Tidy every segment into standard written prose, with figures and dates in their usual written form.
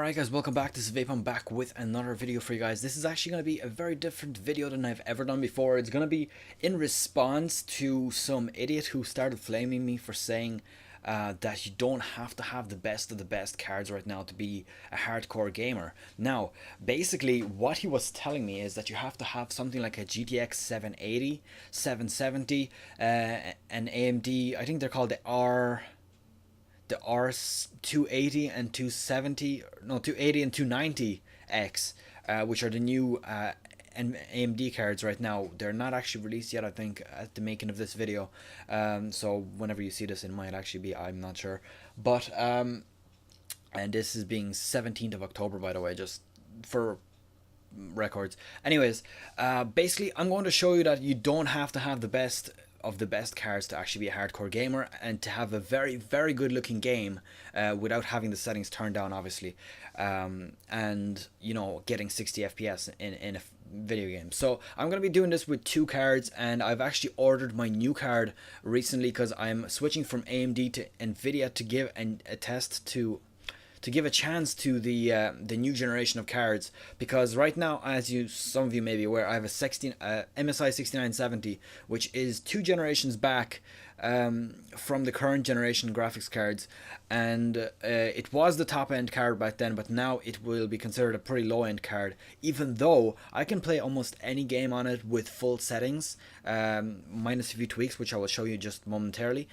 Alright guys, welcome back. This is Vape. I'm back with another video for you guys. This is actually going to be a very different video than I've ever done before. It's going to be in response to some idiot who started flaming me for saying that you don't have to have the best of the best cards right now to be a hardcore gamer. Now, basically what he was telling me is that you have to have something like a GTX 780, 770, an AMD, I think they're called the R280 and 270, no, 280 and 290X, which are the new AMD cards right now. They're not actually released yet, I think, at the making of this video. So whenever you see this, it might actually be, I'm not sure. But, and this is being 17th of October, by the way, just for records. Anyways, basically, I'm going to show you that you don't have to have the best of the best cards to actually be a hardcore gamer and to have a very, very good looking game without having the settings turned down, obviously, and you know, getting 60 FPS in a video game. So I'm going to be doing this with two cards, and I've actually ordered my new card recently because I'm switching from AMD to Nvidia to give a test to give a chance to the new generation of cards, because right now, as some of you may be aware, I have a MSI R6970, which is 2 generations back from the current generation graphics cards, and it was the top end card back then, but now it will be considered a pretty low end card, even though I can play almost any game on it with full settings, minus a few tweaks, which I will show you just momentarily.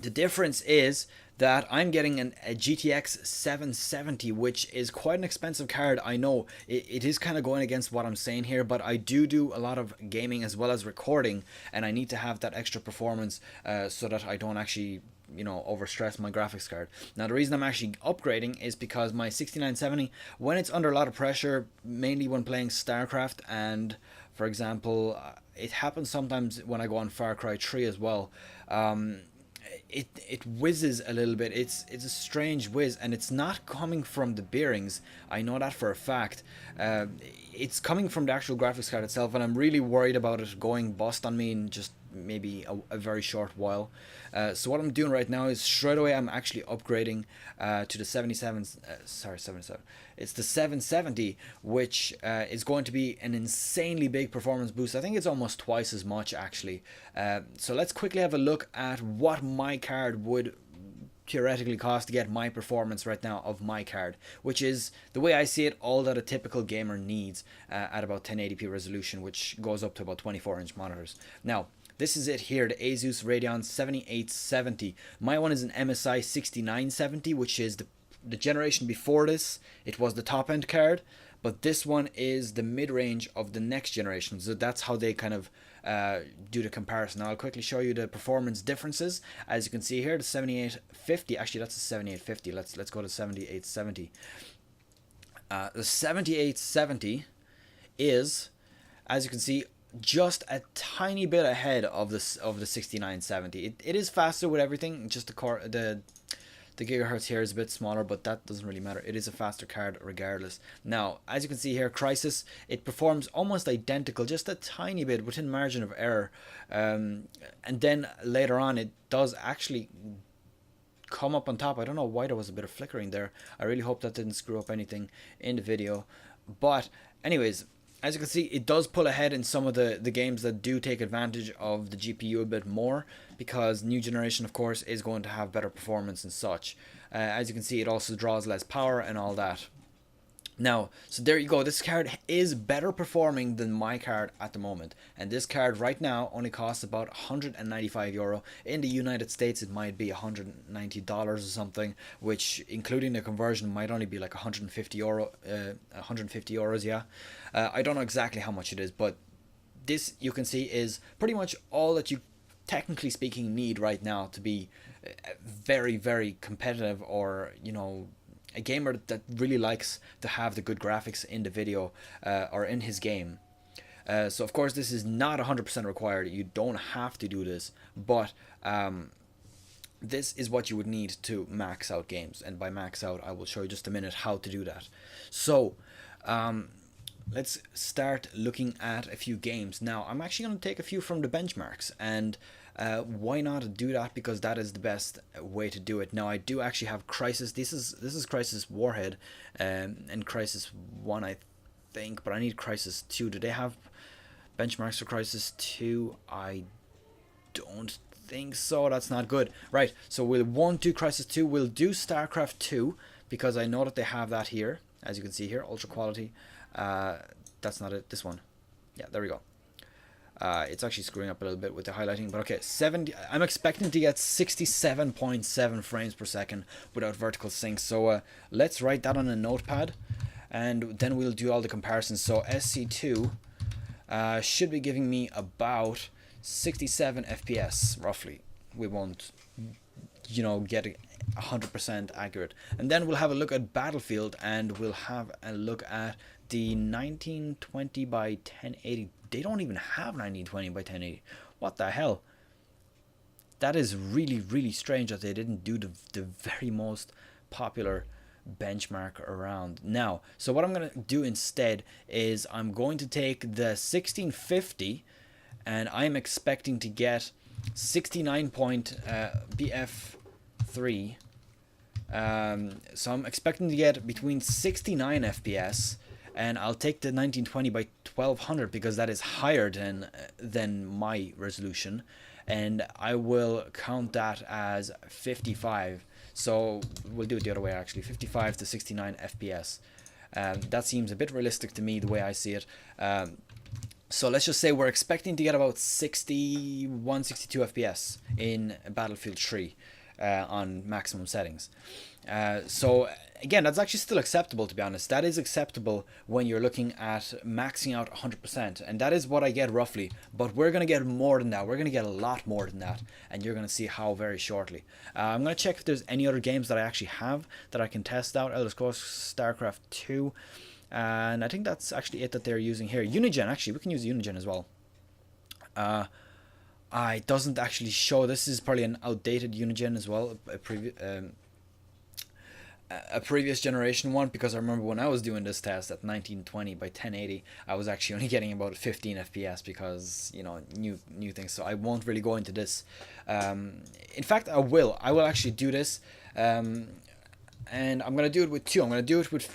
The difference is that I'm getting a GTX 770, which is quite an expensive card. I know it is kind of going against what I'm saying here, but I do a lot of gaming as well as recording, and I need to have that extra performance so that I don't actually, you know, overstress my graphics card. Now, the reason I'm actually upgrading is because my 6970, when it's under a lot of pressure, mainly when playing Starcraft, and for example, it happens sometimes when I go on Far Cry 3 as well, it whizzes a little bit. It's a strange whiz, and it's not coming from the bearings. I know that for a fact. It's coming from the actual graphics card itself, and I'm really worried about it going bust on me in just maybe a very short while. So what I'm doing right now is straight away I'm actually upgrading to the 77. It's the 770, which is going to be an insanely big performance boost. I think it's almost twice as much actually. So let's quickly have a look at what my card would theoretically cost to get my performance right now of my card, which is, the way I see it, all that a typical gamer needs at about 1080p resolution, which goes up to about 24-inch monitors. Now, this is it here, the Asus Radeon 7870. My one is an MSI 6970, which is the generation before this. It was the top end card, but this one is the mid-range of the next generation. So that's how they kind of do the comparison. Now, I'll quickly show you the performance differences. As you can see here, the 7850, actually that's a 7850. Let's go to 7870. The 7870 is, as you can see, just a tiny bit ahead of the 6970. It is faster with everything. Just the gigahertz here is a bit smaller, but that doesn't really matter. It is a faster card regardless. Now, as you can see here, Crisis, it performs almost identical, just a tiny bit within margin of error, and then later on it does actually come up on top. I don't know why there was a bit of flickering there. I really hope that didn't screw up anything in the video, but anyways, as you can see, it does pull ahead in some of the games that do take advantage of the GPU a bit more, because new generation, of course, is going to have better performance and such. As you can see, it also draws less power and all that. Now, so there you go. This card is better performing than my card at the moment. And this card right now only costs about €195. In the United States, it might be $190 or something, which, including the conversion, might only be like €150, 150 euros, yeah. I don't know exactly how much it is, but this, you can see, is pretty much all that you, technically speaking, need right now to be very, very competitive, or, you know, a gamer that really likes to have the good graphics in the video or in his game. So of course this is not 100% required. You don't have to do this, but this is what you would need to max out games, and by max out I will show you just a minute how to do that. So let's start looking at a few games. Now, I'm actually going to take a few from the benchmarks, and why not do that, because that is the best way to do it. Now, I do actually have Crisis. This is Crisis Warhead and Crisis 1, I think, but I need Crisis 2. Do they have benchmarks for Crisis 2? I don't think so. That's not good. Right, so we won't do Crisis 2. We'll do Starcraft 2, because I know that they have that here, as you can see here, ultra quality. That's not it. This one. Yeah, there we go. It's actually screwing up a little bit with the highlighting, but okay, 70. I'm expecting to get 67.7 frames per second without vertical sync. So let's write that on a notepad, and then we'll do all the comparisons. So SC2 should be giving me about 67 FPS roughly. We won't, you know, get 100% accurate. And then we'll have a look at Battlefield, and we'll have a look at the 1920 by 1080. They don't even have 1920 by 1080. What the hell? That is really, really strange that they didn't do the very most popular benchmark around. Now, so what I'm going to do instead is I'm going to take the 1650, and I'm expecting to get 69 BF3. So I'm expecting to get between 69 FPS, and I'll take the 1920 by 1200 because that is higher than my resolution, and I will count that as 55. So we'll do it the other way actually, 55 to 69 FPS. That seems a bit realistic to me the way I see it. So let's just say we're expecting to get about 61, 62 FPS in Battlefield 3 on maximum settings. So again, that's actually still acceptable, to be honest. That is acceptable when you're looking at maxing out 100%, and that is what I get roughly. But we're going to get more than that. We're going to get a lot more than that, and you're going to see how very shortly. I'm going to check if there's any other games that I actually have that I can test out. Elder Scrolls Starcraft 2. And I think that's actually it that they're using here. Unigen, actually, we can use Unigen as well. It doesn't actually show. This is probably an outdated Unigen as well, a previous generation one, because I remember when I was doing this test at 1920 by 1080, I was actually only getting about 15 FPS because, you know, new things. So I won't really go into this. In fact, I will actually do this. And I'm gonna do it with two. I'm gonna do it with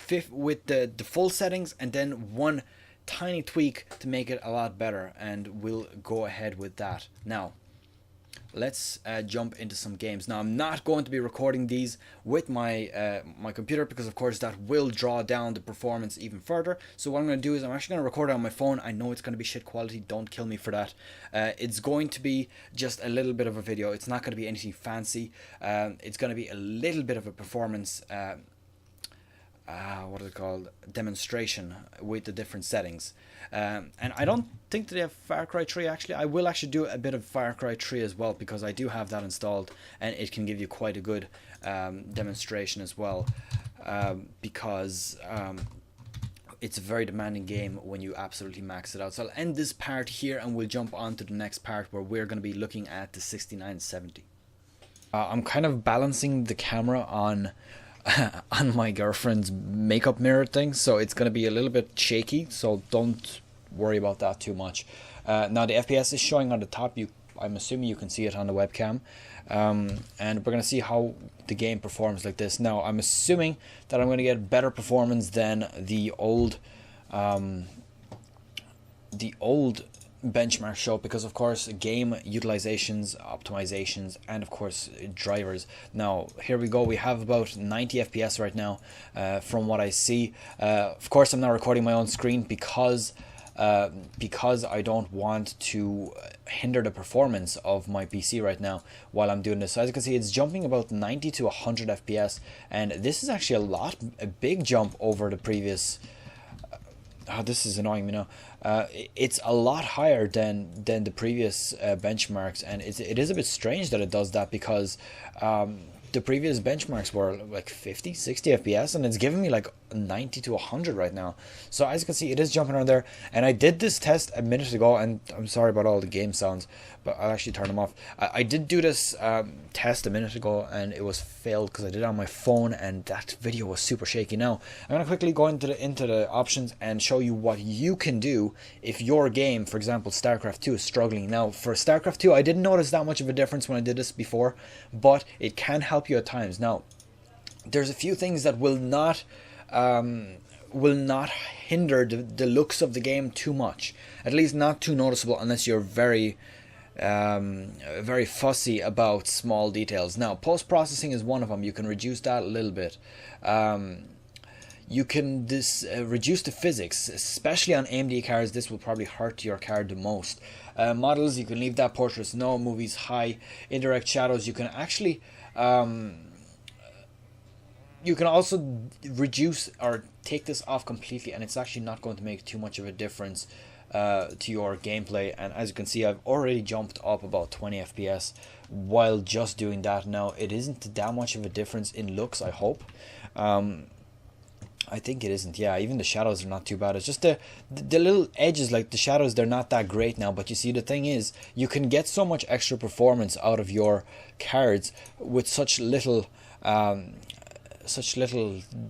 the full settings, and then one tiny tweak to make it a lot better, and we'll go ahead with that. Now, let's jump into some games. Now, I'm not going to be recording these with my my computer, because of course that will draw down the performance even further. So what I'm going to do is I'm actually going to record it on my phone. I know it's going to be shit quality, don't kill me for that. It's going to be just a little bit of a video. It's not going to be anything fancy. It's going to be a little bit of a performance what is it called, demonstration with the different settings. And I don't think that they have Far Cry 3 actually. I will actually do a bit of Far Cry 3 as well, because I do have that installed, and it can give you quite a good demonstration as well, because it's a very demanding game when you absolutely max it out. So I'll end this part here, and we'll jump on to the next part where we're going to be looking at the 6970. I'm kind of balancing the camera on my girlfriend's makeup mirror thing, so it's going to be a little bit shaky, so don't worry about that too much. Now the FPS is showing on the top. I'm assuming you can see it on the webcam, and we're going to see how the game performs like this. Now I'm assuming that I'm going to get better performance than the old benchmark show, because of course game utilizations, optimizations, and of course drivers. Now here we go, we have about 90 FPS right now, from what I see. Of course I'm not recording my own screen because I don't want to hinder the performance of my PC right now while I'm doing this. So as you can see, it's jumping about 90 to 100 FPS, and this is actually a big jump over the previous. This is annoying me now. It's a lot higher than the previous benchmarks, and it is a bit strange that it does that, because the previous benchmarks were like 50, 60 FPS, and it's giving me like 90 to 100 right now. So as you can see, it is jumping around there. And I did this test a minute ago, and I'm sorry about all the game sounds, but I'll actually turn them off. I did do this test a minute ago, and it was failed because I did it on my phone, and that video was super shaky. Now I'm gonna quickly go into the options and show you what you can do if your game, for example Starcraft 2, is struggling. Now for Starcraft 2, I didn't notice that much of a difference when I did this before, but it can help you at times. Now there's a few things that will not hinder the looks of the game too much, at least not too noticeable, unless you're very fussy about small details. Now post-processing is one of them. You can reduce that a little bit. You can reduce the physics, especially on AMD cards. This will probably hurt your card the most. Models, you can leave that. Portraits, no. Movies, high. Indirect shadows, you can actually you can also reduce or take this off completely, and it's actually not going to make too much of a difference to your gameplay. And as you can see, I've already jumped up about 20 FPS while just doing that. Now it isn't that much of a difference in looks, I hope. I think it isn't. Yeah, even the shadows are not too bad. It's just the little edges, like the shadows, they're not that great now. But you see, the thing is, you can get so much extra performance out of your cards with such little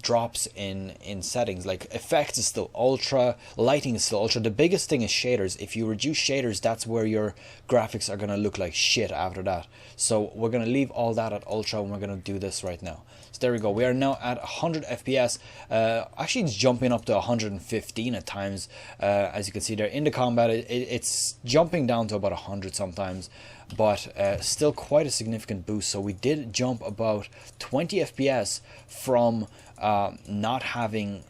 drops in settings. Like effects is still ultra, lighting is still ultra. The biggest thing is shaders. If you reduce shaders, that's where your graphics are gonna look like shit after that. So we're gonna leave all that at ultra, and we're gonna do this right now. So there we go. We are now at 100 FPS. Actually, it's jumping up to 115 at times. As you can see there in the combat, it's jumping down to about 100 sometimes, but still quite a significant boost. So we did jump about 20 FPS from not having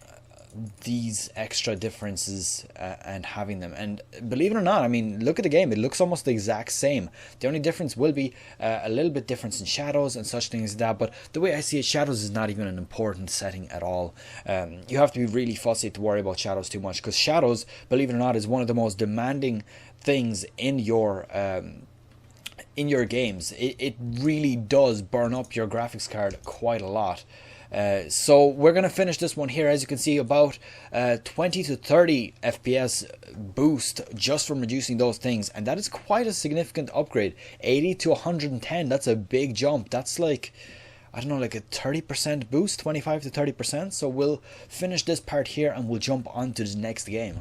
these extra differences and having them. And believe it or not, I mean, look at the game, it looks almost the exact same. The only difference will be a little bit difference in shadows and such things as that, but the way I see it, shadows is not even an important setting at all. You have to be really fussy to worry about shadows too much, because shadows, believe it or not, is one of the most demanding things in your games. It really does burn up your graphics card quite a lot. So we're going to finish this one here. As you can see, about 20 to 30 FPS boost just from reducing those things, and that is quite a significant upgrade. 80 to 110, that's a big jump. That's like, I don't know, like a 30% boost, 25 to 30%. So we'll finish this part here and we'll jump on to the next game.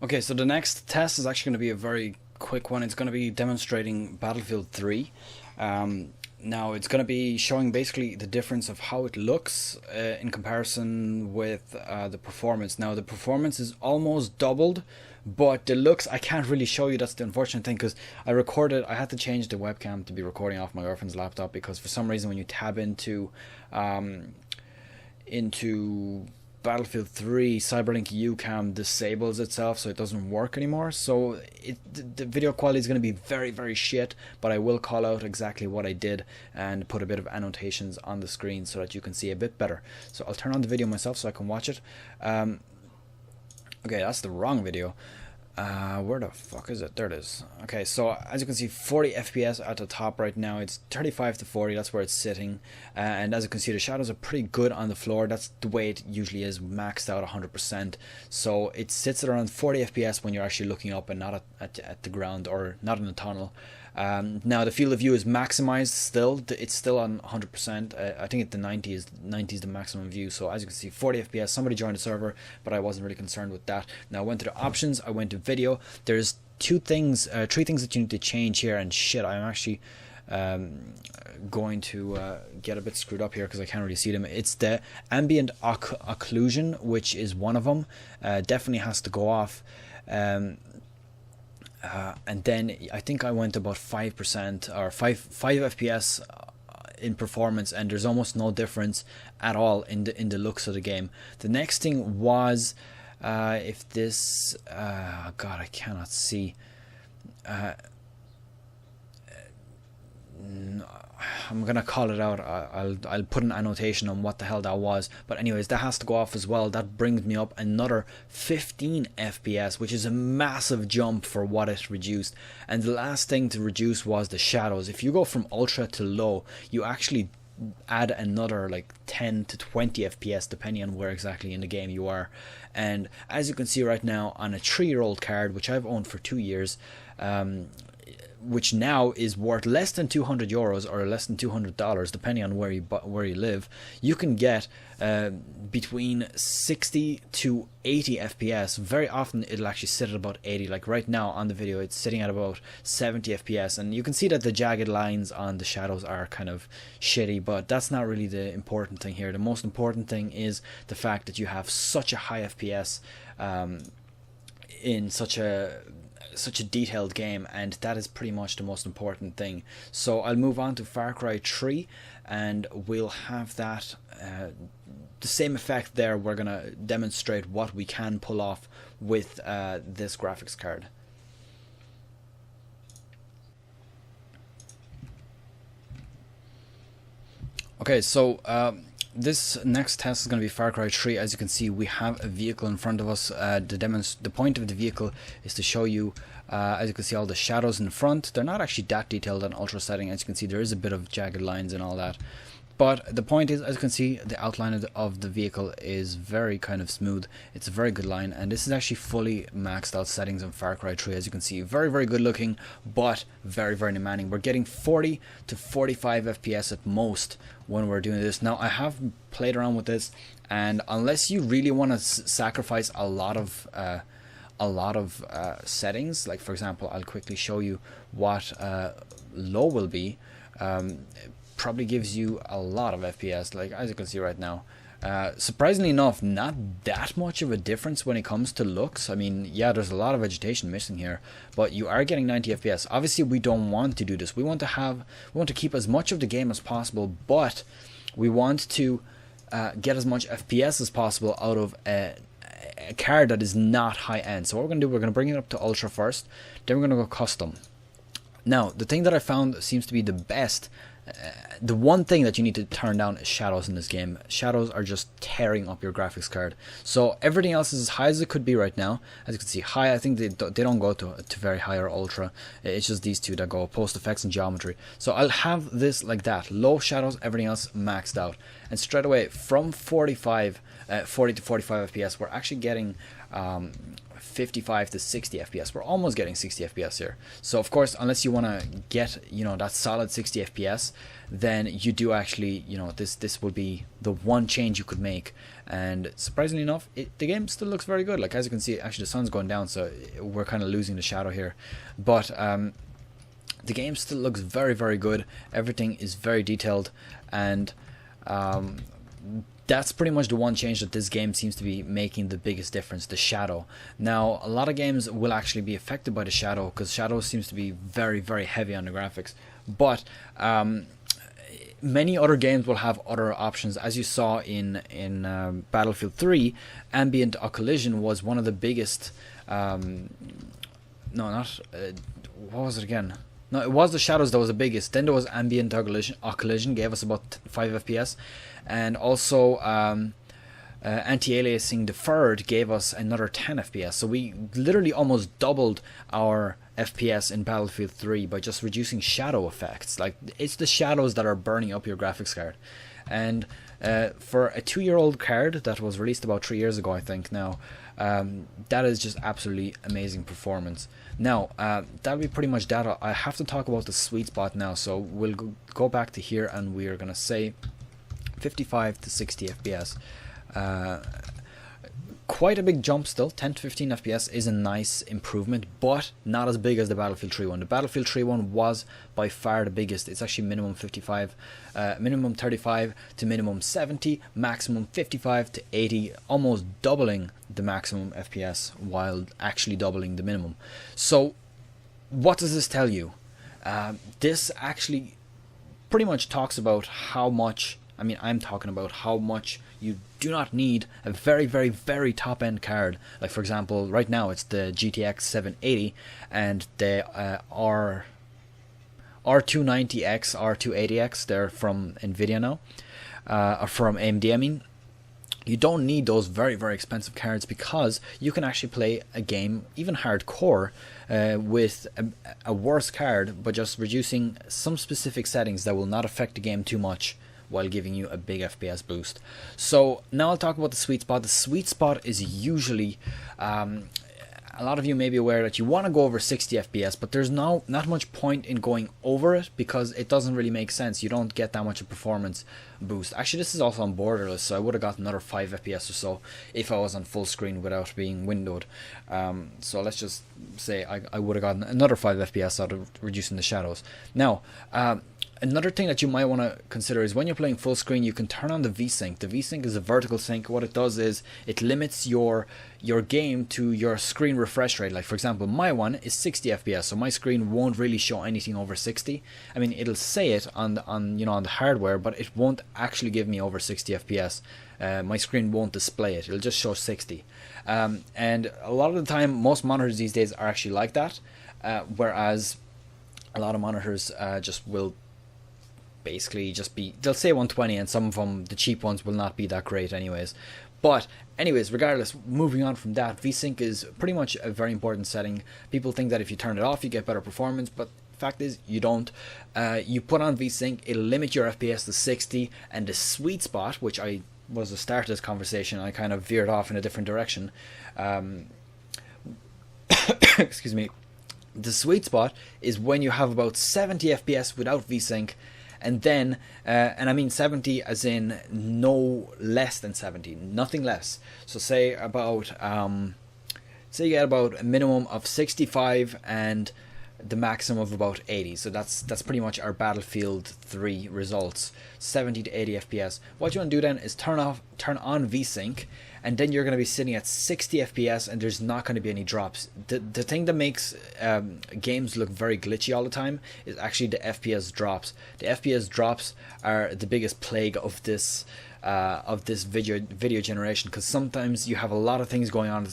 Okay, so the next test is actually going to be a very quick one. It's going to be demonstrating Battlefield 3. Now it's going to be showing basically the difference of how it looks in comparison with the performance. Now the performance is almost doubled, but the looks I can't really show you. That's the unfortunate thing, because I had to change the webcam to be recording off my girlfriend's laptop, because for some reason when you tab into Battlefield 3, Cyberlink UCam disables itself, so it doesn't work anymore. So the video quality is going to be very, very shit, but I will call out exactly what I did and put a bit of annotations on the screen so that you can see a bit better. So I'll turn on the video myself so I can watch it. Okay, that's the wrong video. Where the fuck is it? There it is. Okay, so as you can see, 40 FPS at the top right now. It's 35 to 40, that's where it's sitting. And as you can see, the shadows are pretty good on the floor. That's the way it usually is, maxed out 100%. So it sits at around 40 FPS when you're actually looking up and not at the ground, or not in a tunnel. Now the field of view is maximized still. It's still on 100%. I think the 90 is the maximum view. So as you can see, 40 FPS. Somebody joined the server, but I wasn't really concerned with that. Now I went to the options, I went to video. There's three things that you need to change here, and shit, I'm actually going to get a bit screwed up here because I can't really see them. It's the ambient occlusion, which is one of them. Definitely has to go off. And then I think I went about 5% or 5 FPS in performance, and there's almost no difference at all in the looks of the game. The next thing was if this God, I cannot see. I'm gonna call it out. I'll put an annotation on what the hell that was. But anyways, that has to go off as well. That brings me up another 15 FPS, which is a massive jump for what it reduced. And the last thing to reduce was the shadows. If you go from ultra to low, you actually add another like 10 to 20 FPS depending on where exactly in the game you are. And as you can see right now on a 3-year-old card, which I've owned for 2 years, which now is worth less than €200 or less than $200 depending on where you live, you can get between 60 to 80 FPS. Very often it'll actually sit at about 80. Like right now on the video it's sitting at about 70 FPS, and you can see that the jagged lines on the shadows are kind of shitty, but that's not really the important thing here. The most important thing is the fact that you have such a high FPS in such a detailed game, and that is pretty much the most important thing. So I'll move on to Far Cry 3 and we'll have that the same effect there. We're gonna demonstrate what we can pull off with this graphics card. Okay, so this next test is going to be Far Cry 3. As you can see, we have a vehicle in front of us. The point of the vehicle is to show you, as you can see, all the shadows in the front. They're not actually that detailed on ultra setting. As you can see, there is a bit of jagged lines and all that. But the point is, as you can see, the outline of the vehicle is very kind of smooth. It's a very good line, and this is actually fully maxed out settings on Far Cry 3. As you can see, very, very good looking, but very, very demanding. We're getting 40 to 45 FPS at most when we're doing this. Now, I have played around with this, and unless you really want to sacrifice a lot of settings, like for example, I'll quickly show you what low will be. Probably gives you a lot of FPS, like as you can see right now. Surprisingly enough, not that much of a difference when it comes to looks. I mean, yeah, there's a lot of vegetation missing here, but you are getting 90 FPS. Obviously, we don't want to do this. We want to keep as much of the game as possible, but we want to get as much FPS as possible out of a card that is not high end. So what we're going to do, we're going to bring it up to ultra first, then we're going to go custom. Now, the thing that I found seems to be the best, the one thing that you need to turn down is shadows in this game. Shadows are just tearing up your graphics card. So everything else is as high as it could be right now. As you can see, high, I think they don't go to very high or ultra. It's just these two that go, post effects and geometry. So I'll have this like that. Low shadows, everything else maxed out. And straight away, from 40 to 45 FPS, we're actually getting 55 to 60 FPS. We're almost getting 60 FPS here. So of course, unless you want to get, you know, that solid 60 FPS, then you do actually, you know, this would be the one change you could make. And surprisingly enough, the game still looks very good. Like as you can see, actually the sun's going down, so we're kind of losing the shadow here. But the game still looks very, very good. Everything is very detailed, and that's pretty much the one change that this game seems to be making the biggest difference, the shadow. Now, a lot of games will actually be affected by the shadow, because shadow seems to be very, very heavy on the graphics. But many other games will have other options. As you saw in Battlefield 3, ambient occlusion was one of the biggest. What was it again? No, it was the shadows that was the biggest. Then there was ambient occlusion, gave us about 5 FPS. And also anti-aliasing deferred gave us another 10 FPS. So we literally almost doubled our FPS in Battlefield 3 by just reducing shadow effects. Like, it's the shadows that are burning up your graphics card. And for a 2-year-old card that was released about 3 years ago, I think now, that is just absolutely amazing performance. Now, that'll be pretty much that. I have to talk about the sweet spot now, so we'll go back to here, and we are going to say 55 to 60 FPS. Quite a big jump still. 10 to 15 FPS is a nice improvement, but not as big as the Battlefield 3 one. The Battlefield 3 one was by far the biggest. It's actually minimum 55, minimum 35 to minimum 70, maximum 55 to 80, almost doubling the maximum FPS while actually doubling the minimum. So what does this tell you? This actually pretty much talks about how much, I mean, I'm talking about how much you do not need a very, very, very top-end card. Like, for example, right now it's the GTX 780 and the R290X, R280X, they're from Nvidia now, or from AMD I mean. You don't need those very, very expensive cards because you can actually play a game, even hardcore, with a worse card, but just reducing some specific settings that will not affect the game too much while giving you a big FPS boost. So now I'll talk about the sweet spot. The sweet spot is usually, a lot of you may be aware that you want to go over 60 FPS, but there's not much point in going over it because it doesn't really make sense. You don't get that much of performance boost. Actually, this is also on borderless, so I would have got another 5 FPS or so if I was on full screen without being windowed. So let's just say I would have gotten another 5 FPS out of reducing the shadows. Now, another thing that you might want to consider is when you're playing full screen, you can turn on the VSync. The VSync is a vertical sync. What it does is it limits your game to your screen refresh rate. Like for example, my one is 60 FPS, so my screen won't really show anything over 60. I mean, it'll say it on the hardware, but it won't actually give me over 60 FPS. My screen won't display it. It'll just show 60. And a lot of the time, most monitors these days are actually like that, whereas a lot of monitors just will basically just be, they'll say 120, and some of them, the cheap ones, will not be that great anyways. But anyways, regardless, moving on from that, VSync is pretty much a very important setting. People think that if you turn it off you get better performance, but fact is you don't. You put on VSync, it'll limit your FPS to 60, and the sweet spot, which was the start of this conversation, I kind of veered off in a different direction. Excuse me. The sweet spot is when you have about 70 FPS without VSync, and then, and I mean 70 as in no less than 70, nothing less. So say about, say you get about a minimum of 65 and the maximum of about 80. So that's pretty much our Battlefield 3 results, 70 to 80 FPS. What you want to do then is turn on VSync, and then you're going to be sitting at 60 FPS and there's not going to be any drops. The thing that makes games look very glitchy all the time is actually the FPS drops. The FPS drops are the biggest plague of this video generation, because sometimes you have a lot of things going on the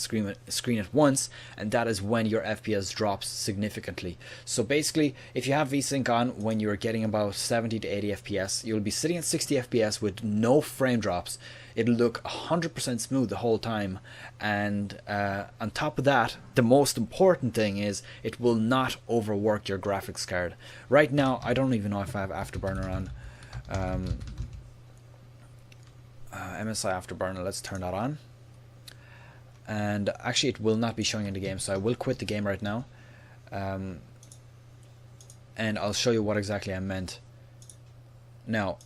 screen at once, and that is when your FPS drops significantly. So basically, if you have VSync on when you're getting about 70 to 80 FPS, you'll be sitting at 60 FPS with no frame drops. It'll look 100% smooth the whole time, and on top of that, the most important thing is it will not overwork your graphics card. Right now, I don't even know if I have Afterburner on. MSI Afterburner, let's turn that on. And actually it will not be showing in the game, so I will quit the game right now. And I'll show you what exactly I meant. Now,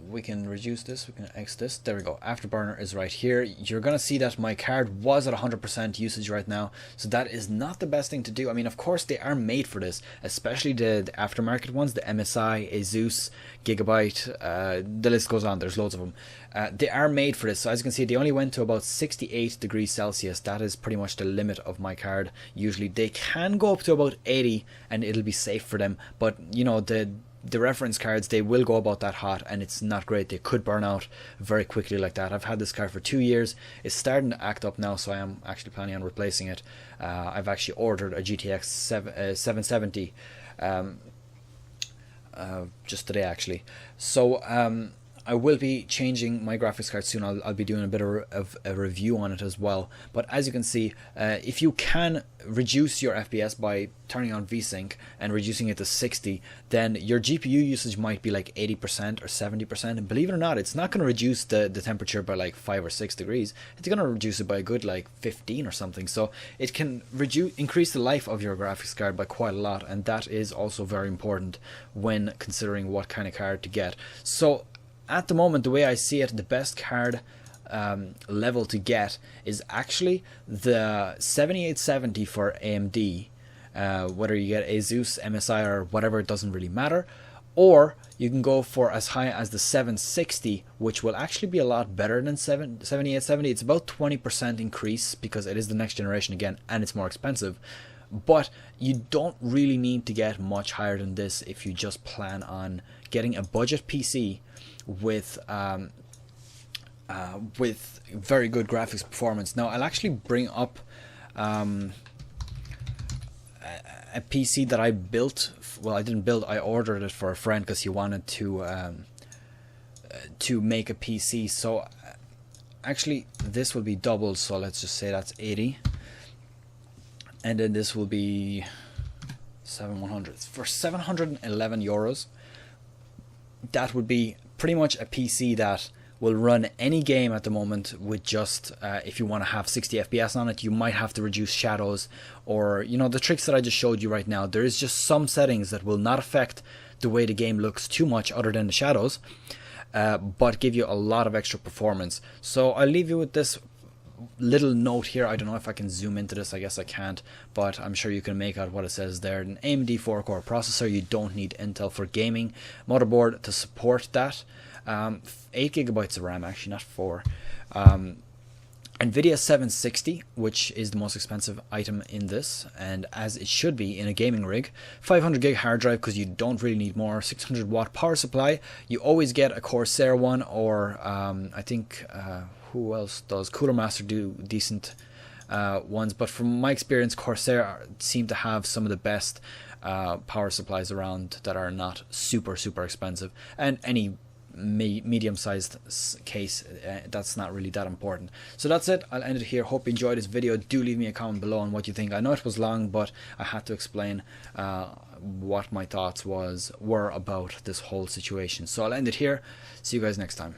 we can reduce this, we can X this, there we go. Afterburner is right here. You're gonna see that my card was at 100% usage right now, so that is not the best thing to do. I mean, of course they are made for this, especially the aftermarket ones, the MSI, Asus, Gigabyte, the list goes on, there's loads of them. They are made for this, so as you can see they only went to about 68 degrees Celsius. That is pretty much the limit of my card. Usually they can go up to about 80 and it'll be safe for them, but you know, the reference cards, they will go about that hot, and it's not great. They could burn out very quickly like that. I've had this card for 2 years. It's starting to act up now, so I am actually planning on replacing it. I've actually ordered a GTX 770 just today actually. So I will be changing my graphics card soon. I'll be doing a bit of a review on it as well. But as you can see, if you can reduce your FPS by turning on VSync and reducing it to 60, then your GPU usage might be like 80% or 70%. And believe it or not, it's not going to reduce the temperature by like 5 or 6 degrees. It's going to reduce it by a good like 15 or something. So it can increase the life of your graphics card by quite a lot. And that is also very important when considering what kind of card to get. So at the moment, the way I see it, the best card level to get is actually the 7870 for AMD. Whether you get Asus, MSI, or whatever, it doesn't really matter. Or you can go for as high as the 760, which will actually be a lot better than 7870. It's about 20% increase because it is the next generation again, and it's more expensive. But you don't really need to get much higher than this if you just plan on getting a budget PC with very good graphics performance. Now I'll actually bring up an a PC that I built. Well, I didn't build, I ordered it for a friend because he wanted to make a PC. So actually this will be doubled, so let's just say that's 80, and then this will be 7100 for 711 euros. That would be pretty much a PC that will run any game at the moment with just if you want to have 60 FPS on it, you might have to reduce shadows, or you know, the tricks that I just showed you right now. There is just some settings that will not affect the way the game looks too much other than the shadows, but give you a lot of extra performance. So I'll leave you with this little note here. I don't know if I can zoom into this, I guess I can't, but I'm sure you can make out what it says there. An AMD 4-core processor, you don't need Intel for gaming. Motherboard to support that. 8 gigabytes of RAM, actually, not 4. NVIDIA 760, which is the most expensive item in this, and as it should be in a gaming rig. 500 gig hard drive, because you don't really need more. 600 watt power supply. You always get a Corsair one, or I think who else does? Cooler Master do decent ones, but from my experience, Corsair seem to have some of the best power supplies around that are not super expensive, and any medium-sized case, that's not really that important. So that's it, I'll end it here. Hope you enjoyed this video. Do leave me a comment below on what you think. I know it was long, but I had to explain what my thoughts were about this whole situation. So I'll end it here. See you guys next time.